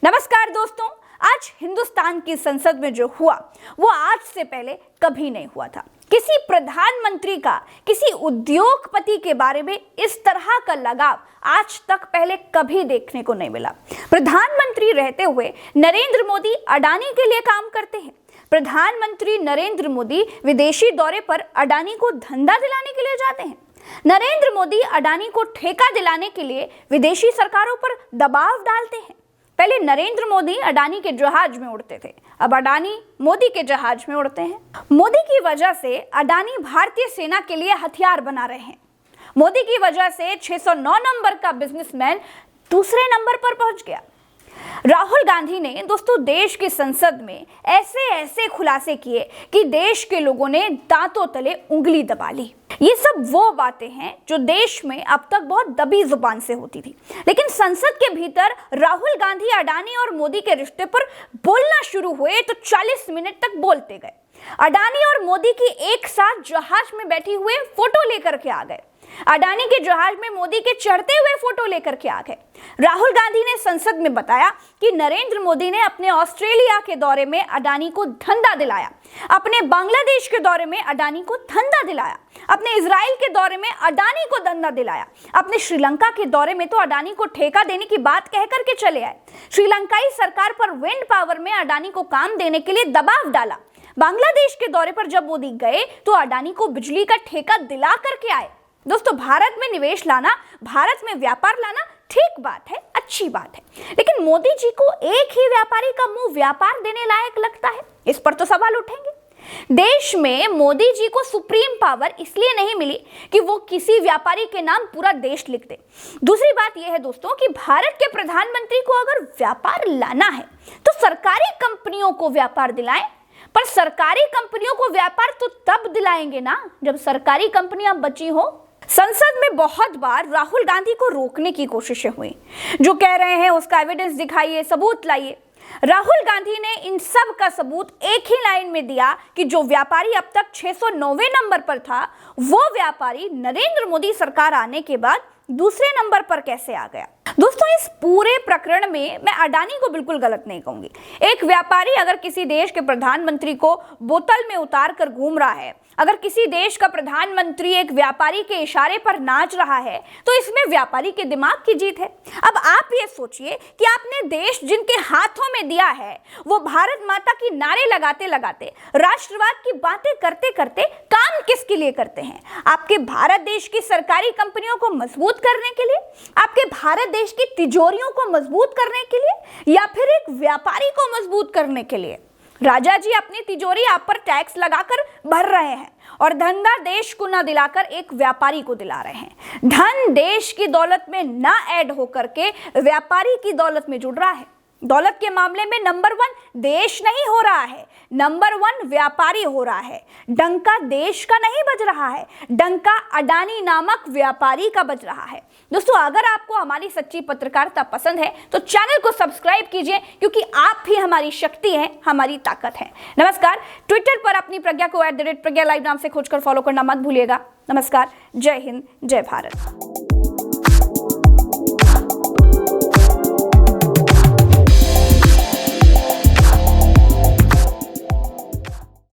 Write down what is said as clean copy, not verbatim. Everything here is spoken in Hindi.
नमस्कार दोस्तों, आज हिंदुस्तान की संसद में जो हुआ वो आज से पहले कभी नहीं हुआ था। किसी प्रधानमंत्री का किसी उद्योगपति के बारे में इस तरह का लगाव आज तक पहले कभी देखने को नहीं मिला। प्रधानमंत्री रहते हुए नरेंद्र मोदी अडानी के लिए काम करते हैं। प्रधानमंत्री नरेंद्र मोदी विदेशी दौरे पर अडानी को धंधा दिलाने के लिए जाते हैं। नरेंद्र मोदी अडानी को ठेका दिलाने के लिए विदेशी सरकारों पर दबाव डालते हैं। पहले नरेंद्र मोदी अडानी के जहाज में उड़ते थे, अब अडानी मोदी के जहाज में उड़ते हैं। मोदी की वजह से अडानी भारतीय सेना के लिए हथियार बना रहे हैं। मोदी की वजह से 609 नंबर का बिजनेसमैन दूसरे नंबर पर पहुंच गया। राहुल गांधी ने दोस्तों देश की संसद में ऐसे खुलासे किए कि देश के लोगों ने दांतों तले उंगली दबा ली। ये सब वो बातें हैं जो देश में अब तक बहुत दबी जुबान से होती थी, लेकिन संसद के भीतर राहुल गांधी अडानी और मोदी के रिश्ते पर बोलना शुरू हुए तो 40 मिनट तक बोलते गए। अडानी और मोदी की एक साथ जहाज में बैठी हुए फोटो लेकर के आ गए। अडानी के जहाज में मोदी के चढ़ते हुए फोटो लेकर के आ गए। राहुल गांधी ने संसद में बताया कि नरेंद्र मोदी ने अपने ऑस्ट्रेलिया के दौरे में अडानी को धंधा दिलाया, अपने बांग्लादेश के दौरे में अडानी को धंधा दिलाया, अपने इजराइल के दौरे में अडानी को धंधा दिलाया, अपने श्रीलंका के दौरे में तो अडानी को ठेका देने की बात कह करके चले आए। श्रीलंकाई सरकार पर विंड पावर में अडानी को काम देने के लिए दबाव डाला। बांग्लादेश के दौरे पर जब मोदी गए तो अडानी को बिजली का ठेका दिला करके आए। दोस्तों, भारत में निवेश लाना, भारत में व्यापार लाना ठीक बात है, अच्छी बात है, लेकिन मोदी जी को एक ही व्यापारी का मुंह व्यापार देने लायक लगता है? इस पर तो सवाल उठेंगे। देश में मोदी जी को सुप्रीम पावर इसलिए नहीं मिली कि वो किसी व्यापारी के नाम पूरा देश लिख दे। दूसरी बात यह है दोस्तों कि भारत के प्रधानमंत्री को अगर व्यापार लाना है तो सरकारी कंपनियों को व्यापार दिलाएं, पर सरकारी कंपनियों को व्यापार तो तब दिलाएंगे ना जब सरकारी कंपनियां बची हो। संसद में बहुत बार राहुल गांधी को रोकने की कोशिशें हुई। जो कह रहे हैं उसका एविडेंस दिखाइए, सबूत लाइए। राहुल गांधी ने इन सब का सबूत एक ही लाइन में दिया कि जो व्यापारी अब तक 609वें नंबर पर था वो व्यापारी नरेंद्र मोदी सरकार आने के बाद दूसरे नंबर पर कैसे आ गया। दोस्तों, इस पूरे प्रकरण में मैं अडानी को बिल्कुल गलत नहीं कहूंगी। एक व्यापारी अगर किसी देश के प्रधानमंत्री को बोतल में उतार कर घूम रहा है, अगर किसी देश का प्रधानमंत्री एक व्यापारी के इशारे पर नाच रहा है तो इसमें व्यापारी के दिमाग की जीत है। अब आप ये सोचिए कि आपने देश जिनके हाथों में दिया है वो भारत माता की नारे लगाते लगाते, राष्ट्रवाद की बातें करते करते काम किसके लिए करते हैं? आपके भारत देश की सरकारी कंपनियों को मजबूत करने के लिए, आपके भारत देश की तिजोरियों को मजबूत करने के लिए, या फिर एक व्यापारी को मजबूत करने के लिए? राजा जी अपनी तिजोरी आप पर टैक्स लगाकर भर रहे हैं और धंधा देश को न दिलाकर एक व्यापारी को दिला रहे हैं। धन देश की दौलत में ना ऐड होकर के व्यापारी की दौलत में जुड़ रहा है। दौलत के मामले में नंबर 1 देश नहीं हो रहा है, नंबर 1 व्यापारी हो रहा है। डंका देश का नहीं बज रहा है, डंका अडानी नामक व्यापारी का बज रहा है। दोस्तों, अगर आपको हमारी सच्ची पत्रकारिता पसंद है तो चैनल को सब्सक्राइब कीजिए, क्योंकि आप ही हमारी शक्ति हैं, हमारी ताकत है। नमस्कार। ट्विटर पर अपनी प्रज्ञा को @प्रज्ञा लाइव नाम से खोजकर फॉलो करना मत भूलिएगा। नमस्कार। जय हिंद, जय भारत।